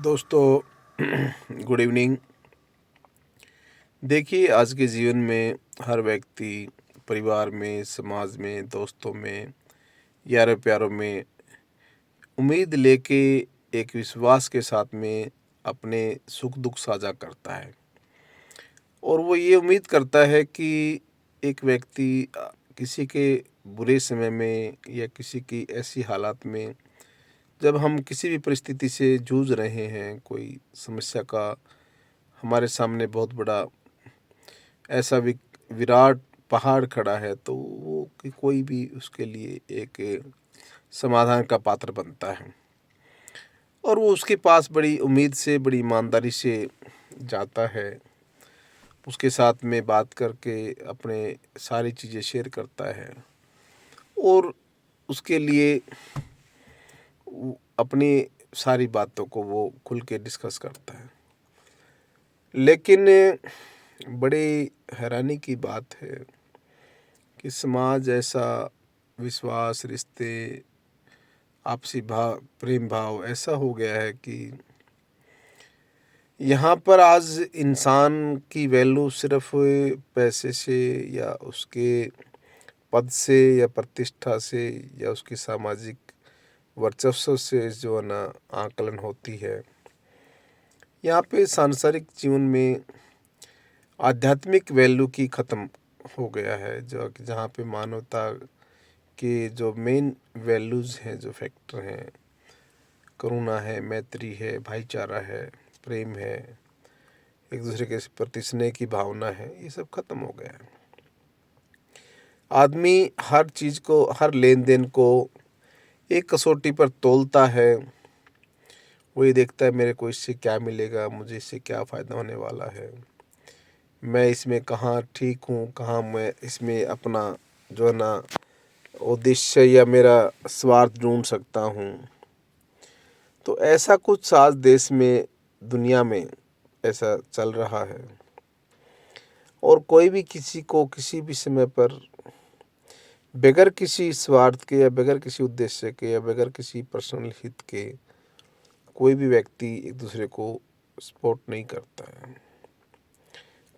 दोस्तों good evening. देखिए, आज के जीवन में हर व्यक्ति परिवार में, समाज में, दोस्तों में, यारों प्यारों में उम्मीद लेके एक विश्वास के साथ में अपने सुख दुख साझा करता है। और वो ये उम्मीद करता है कि एक व्यक्ति किसी के बुरे समय में या किसी की ऐसी हालात में, जब हम किसी भी परिस्थिति से जूझ रहे हैं, कोई समस्या का हमारे सामने बहुत बड़ा ऐसा विराट पहाड़ खड़ा है, तो वो कि कोई भी उसके लिए एक समाधान का पात्र बनता है। और वो उसके पास बड़ी उम्मीद से, बड़ी ईमानदारी से जाता है, उसके साथ में बात करके अपने सारी चीज़ें शेयर करता है और उसके लिए अपनी सारी बातों को वो खुल के डिस्कस करता है। लेकिन बड़ी हैरानी की बात है कि समाज ऐसा विश्वास, रिश्ते, आपसी प्रेम भाव ऐसा हो गया है कि यहाँ पर आज इंसान की वैल्यू सिर्फ पैसे से या उसके पद से या प्रतिष्ठा से या उसकी सामाजिक वर्चस्व से जो है ना आकलन होती है। यहाँ पे सांसारिक जीवन में आध्यात्मिक वैल्यू की ख़त्म हो गया है, जो जहाँ पे मानवता के जो मेन वैल्यूज़ हैं, जो फैक्टर हैं, करुणा है, मैत्री है, भाईचारा है, प्रेम है, एक दूसरे के प्रति स्नेह की भावना है, ये सब ख़त्म हो गया है। आदमी हर चीज़ को, हर लेन देन को एक कसौटी पर तोलता है। वो ये देखता है मेरे को इससे क्या मिलेगा, मुझे इससे क्या फ़ायदा होने वाला है, मैं इसमें कहाँ ठीक हूँ, कहाँ मैं इसमें अपना जो है ना उद्देश्य या मेरा स्वार्थ ढूंढ सकता हूँ। तो ऐसा कुछ आज देश में, दुनिया में ऐसा चल रहा है। और कोई भी किसी को किसी भी समय पर बगैर किसी स्वार्थ के या बगैर किसी उद्देश्य के या बगैर किसी पर्सनल हित के कोई भी व्यक्ति एक दूसरे को सपोर्ट नहीं करता है।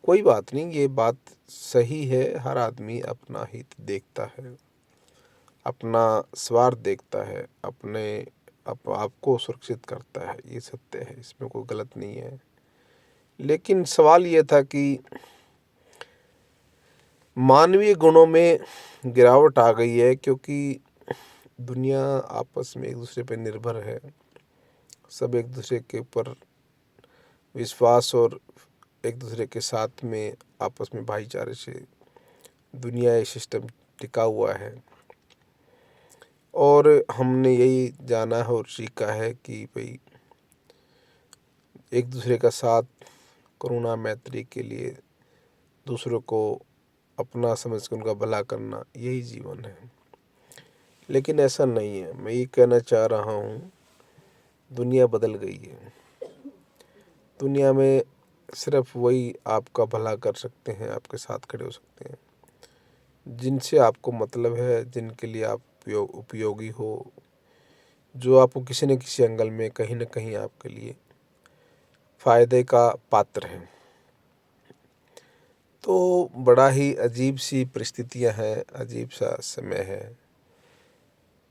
कोई बात नहीं, ये बात सही है, हर आदमी अपना हित देखता है, अपना स्वार्थ देखता है, अपने आपको सुरक्षित करता है, ये सत्य है, इसमें कोई गलत नहीं है। लेकिन सवाल ये था कि मानवीय गुणों में गिरावट आ गई है, क्योंकि दुनिया आपस में एक दूसरे पर निर्भर है। सब एक दूसरे के ऊपर विश्वास और एक दूसरे के साथ में आपस में भाईचारे से दुनिया ये सिस्टम टिका हुआ है। और हमने यही जाना है और सीखा है कि भाई एक दूसरे का साथ, करुणा मैत्री के लिए दूसरों को अपना समझ के उनका भला करना, यही जीवन है। लेकिन ऐसा नहीं है। मैं ये कहना चाह रहा हूँ, दुनिया बदल गई है। दुनिया में सिर्फ वही आपका भला कर सकते हैं, आपके साथ खड़े हो सकते हैं, जिनसे आपको मतलब है, जिनके लिए आप उपयोगी हो, जो आपको किसी न किसी एंगल में कहीं न कहीं आपके लिए फ़ायदे का पात्र हैं। तो बड़ा ही अजीब सी परिस्थितियां हैं, अजीब सा समय है,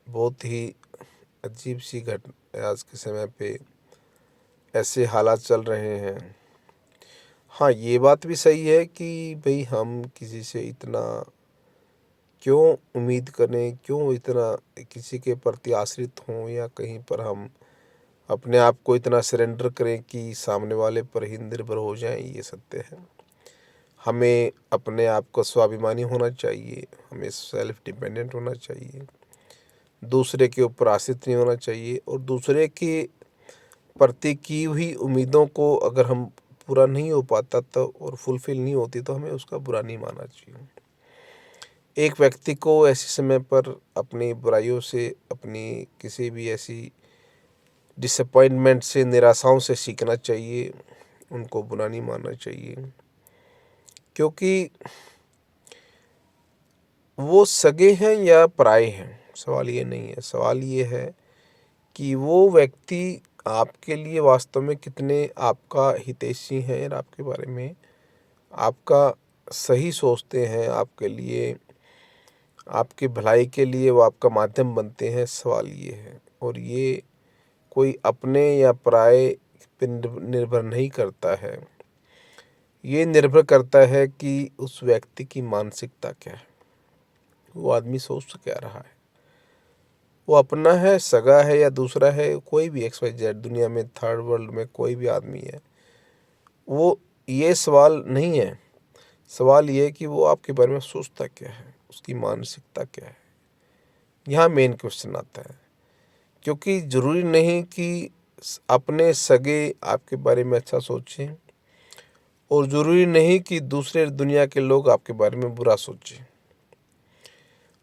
बहुत ही अजीब सी घटना आज के समय पे ऐसे हालात चल रहे हैं। हाँ, ये बात भी सही है कि भाई हम किसी से इतना क्यों उम्मीद करें, क्यों इतना किसी के प्रति आश्रित हों, या कहीं पर हम अपने आप को इतना सरेंडर करें कि सामने वाले पर ही निर्भर हो जाएं, ये सत्य है। हमें अपने आप को स्वाभिमानी होना चाहिए, हमें सेल्फ डिपेंडेंट होना चाहिए, दूसरे के ऊपर आश्रित नहीं होना चाहिए, और दूसरे के प्रति की हुई उम्मीदों को अगर हम पूरा नहीं हो पाता तो और फुलफ़िल नहीं होती, तो हमें उसका बुरा नहीं मानना चाहिए। एक व्यक्ति को ऐसे समय पर अपनी बुराइयों से, अपनी किसी भी ऐसी डिसअपॉइंटमेंट से, निराशाओं से सीखना चाहिए, उनको बुरा नहीं मानना चाहिए, क्योंकि वो सगे हैं या पराए हैं, सवाल ये नहीं है। सवाल ये है कि वो व्यक्ति आपके लिए वास्तव में कितने आपका हितैषी हैं और आपके बारे में आपका सही सोचते हैं, आपके लिए, आपकी भलाई के लिए वो आपका माध्यम बनते हैं, सवाल ये है। और ये कोई अपने या पराये पे निर्भर नहीं करता है। ये निर्भर करता है कि उस व्यक्ति की मानसिकता क्या है, वो आदमी सोच क्या रहा है, वो अपना है, सगा है या दूसरा है, कोई भी XYZ दुनिया में, थर्ड वर्ल्ड में कोई भी आदमी है, वो ये सवाल नहीं है। सवाल ये है कि वो आपके बारे में सोचता क्या है, उसकी मानसिकता क्या है। यहाँ मेन क्वेश्चन आता है, क्योंकि ज़रूरी नहीं कि अपने सगे आपके बारे में अच्छा सोचें और ज़रूरी नहीं कि दूसरे दुनिया के लोग आपके बारे में बुरा सोचें।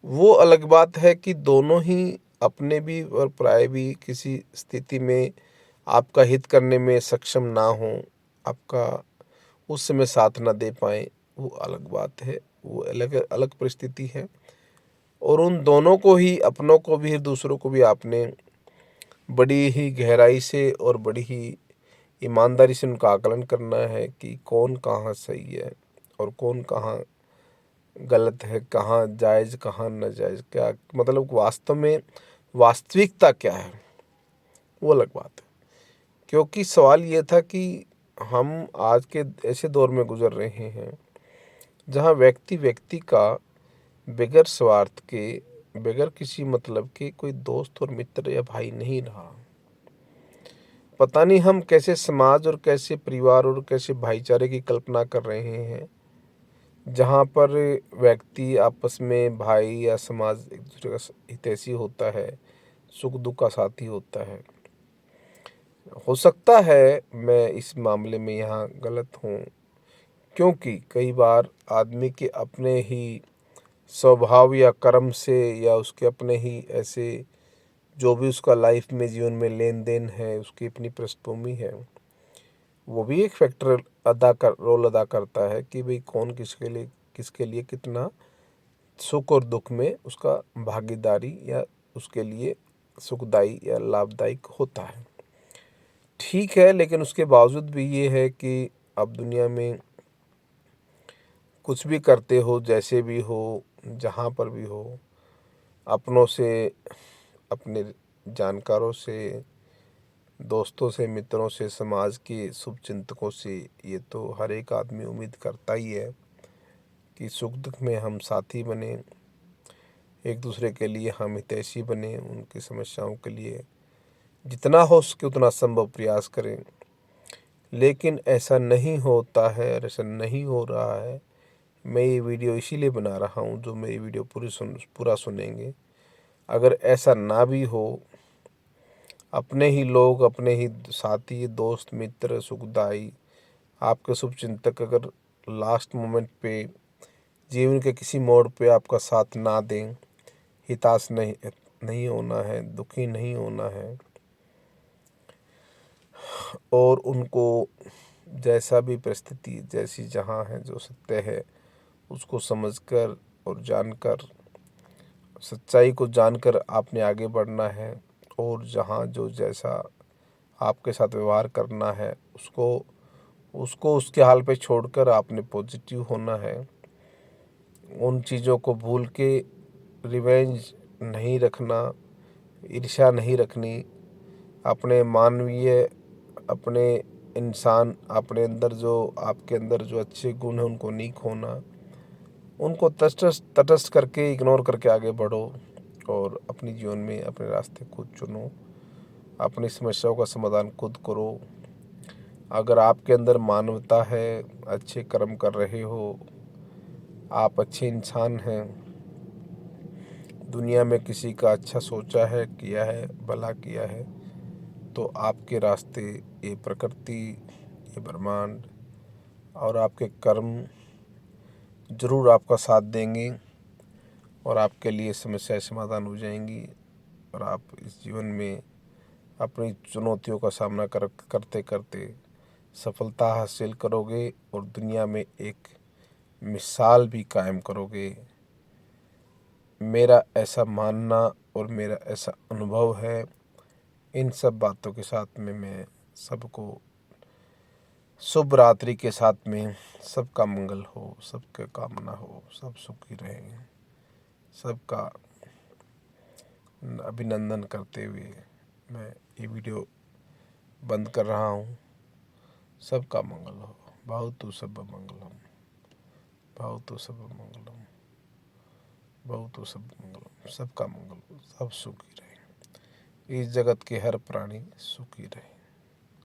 वो अलग बात है कि दोनों ही अपने भी और पराये भी किसी स्थिति में आपका हित करने में सक्षम ना हों, आपका उस समय साथ ना दे पाएँ, वो अलग बात है, वो अलग अलग परिस्थिति है। और उन दोनों को ही, अपनों को भी, दूसरों को भी आपने बड़ी ही गहराई से और बड़ी ही ईमानदारी से उनका आकलन करना है कि कौन कहाँ सही है और कौन कहाँ गलत है, कहाँ जायज़ कहाँ नाजायज़, क्या मतलब वास्तव में वास्तविकता क्या है, वो अलग बात है। क्योंकि सवाल ये था कि हम आज के ऐसे दौर में गुजर रहे हैं जहाँ व्यक्ति व्यक्ति का बगैर स्वार्थ के, बगैर किसी मतलब के कोई दोस्त और मित्र या भाई नहीं रहा। पता नहीं हम कैसे समाज और कैसे परिवार और कैसे भाईचारे की कल्पना कर रहे हैं, जहाँ पर व्यक्ति आपस में भाई या समाज एक दूसरे का हितैषी होता है, सुख दुख का साथी होता है। हो सकता है मैं इस मामले में यहाँ गलत हूँ, क्योंकि कई बार आदमी के अपने ही स्वभाव या कर्म से या उसके अपने ही ऐसे जो भी उसका लाइफ में, जीवन में लेन देन है, उसकी अपनी पृष्ठभूमि है, वो भी एक फैक्टर रोल अदा करता है कि भाई कौन किसके लिए कितना सुख और दुख में उसका भागीदारी या उसके लिए सुखदायी या लाभदायक होता है। ठीक है, लेकिन उसके बावजूद भी ये है कि अब दुनिया में कुछ भी करते हो, जैसे भी हो, जहाँ पर भी हो, अपनों से, अपने जानकारों से, दोस्तों से, मित्रों से, समाज के शुभचिंतकों से, ये तो हर एक आदमी उम्मीद करता ही है कि सुख दुख में हम साथी बने, एक दूसरे के लिए हम हितैषी बने, उनकी समस्याओं के लिए जितना हो सके उतना संभव प्रयास करें। लेकिन ऐसा नहीं होता है और ऐसा नहीं हो रहा है। मैं ये वीडियो इसीलिए बना रहा हूँ, जो मेरी वीडियो पूरा सुनेंगे, अगर ऐसा ना भी हो, अपने ही लोग, अपने ही साथी, दोस्त, मित्र, सुखदाई, आपके शुभचिंतक अगर लास्ट मोमेंट पे, जीवन के किसी मोड़ पे आपका साथ ना दें, हिताश नहीं होना है, दुखी नहीं होना है, और उनको जैसा भी परिस्थिति, जैसी जहाँ है, जो सत्य है उसको समझकर और जानकर, सच्चाई को जानकर आपने आगे बढ़ना है। और जहाँ जो जैसा आपके साथ व्यवहार करना है, उसको उसको उसके हाल पे छोड़कर आपने पॉजिटिव होना है। उन चीज़ों को भूल के रिवेंज नहीं रखना, ईर्ष्या नहीं रखनी, अपने मानवीय, अपने इंसान, अपने अंदर जो, आपके अंदर जो अच्छे गुण हैं उनको नहीं खोना, उनको तटस्थ करके, इग्नोर करके आगे बढ़ो और अपनी जीवन में अपने रास्ते खुद चुनो, अपनी समस्याओं का समाधान खुद करो। अगर आपके अंदर मानवता है, अच्छे कर्म कर रहे हो, आप अच्छे इंसान हैं, दुनिया में किसी का अच्छा सोचा है, किया है, भला किया है, तो आपके रास्ते, ये प्रकृति, ये ब्रह्मांड और आपके कर्म ज़रूर आपका साथ देंगे और आपके लिए समस्याएं समाधान हो जाएंगी और आप इस जीवन में अपनी चुनौतियों का सामना करते करते सफलता हासिल करोगे और दुनिया में एक मिसाल भी कायम करोगे। मेरा ऐसा मानना और मेरा ऐसा अनुभव है इन सब बातों के साथ में मैं सबको शुभ रात्रि के साथ में सबका मंगल हो, सबके कामना हो, सब सुखी रहें, सबका अभिनंदन करते हुए मैं ये वीडियो बंद कर रहा हूँ। सबका मंगल हो। भवतु सब मंगलम, भवतु सब मंगलम, भवतु सब मंगलम। सबका मंगल हो, सब सुखी रहे, इस जगत के हर प्राणी सुखी रहे।